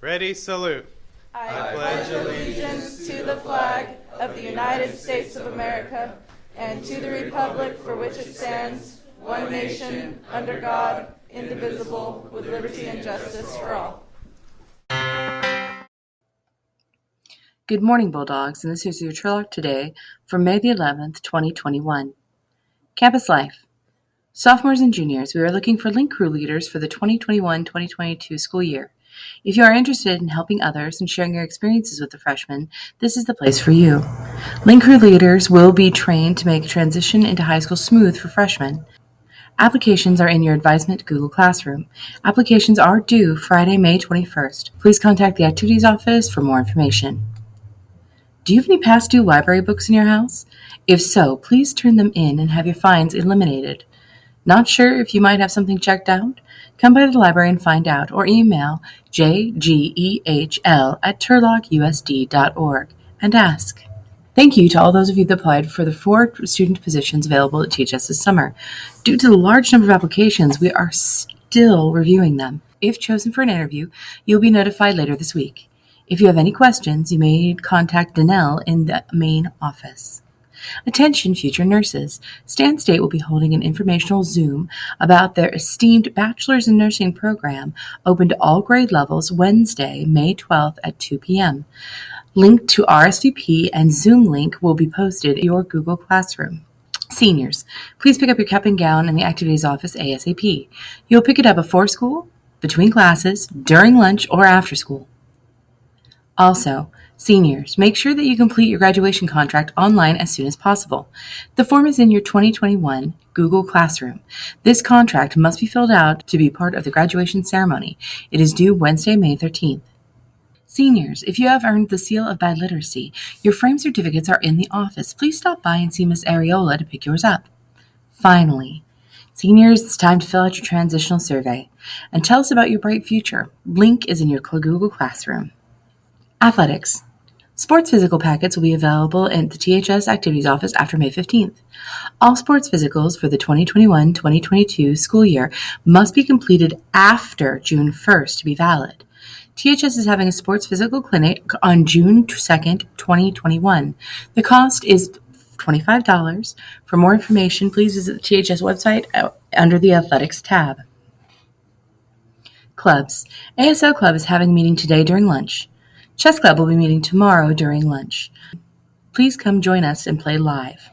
Ready, salute. I pledge allegiance to the flag of the United States of America and to the republic for which it stands, one nation, under God, indivisible, with liberty and justice for all. Good morning, Bulldogs, and this is your Turlock Today for May the 11th, 2021. Campus Life. Sophomores and juniors, we are looking for link crew leaders for the 2021-2022 school year. If you are interested in helping others and sharing your experiences with the freshmen, this is the place for you. Link crew leaders will be trained to make a transition into high school smooth for freshmen. Applications are in your advisement Google Classroom. Applications are due Friday, May 21st. Please contact the Activities Office for more information. Do you have any past due library books in your house? If so, please turn them in and have your fines eliminated. Not sure if you might have something checked out? Come by the library and find out, or email jgehl@turlockusd.org and ask. Thank you to all those of you that applied for the 4 student positions available at THS this summer. Due to the large number of applications, we are still reviewing them. If chosen for an interview, you'll be notified later this week. If you have any questions, you may contact Danelle in the main office. Attention future nurses. Stan State will be holding an informational Zoom about their esteemed Bachelor's in Nursing program open to all grade levels Wednesday, May 12th at 2 p.m. Link to RSVP and Zoom link will be posted in your Google Classroom. Seniors, please pick up your cap and gown in the Activities Office ASAP. You'll pick it up before school, between classes, during lunch, or after school. Also, seniors, make sure that you complete your graduation contract online as soon as possible. The form is in your 2021 Google Classroom. This contract must be filled out to be part of the graduation ceremony. It is due Wednesday, May 13th. Seniors, if you have earned the seal of bad literacy, your frame certificates are in the office. Please stop by and see Miss Areola to pick yours up. Finally, seniors, it's time to fill out your Transitional Survey and tell us about your bright future. Link is in your Google Classroom. Athletics. Sports physical packets will be available at the THS Activities Office after May 15th. All sports physicals for the 2021-2022 school year must be completed after June 1st to be valid. THS is having a sports physical clinic on June 2nd, 2021. The cost is $25. For more information, please visit the THS website under the Athletics tab. Clubs. ASL Club is having a meeting today during lunch. Chess Club will be meeting tomorrow during lunch. Please come join us and play live.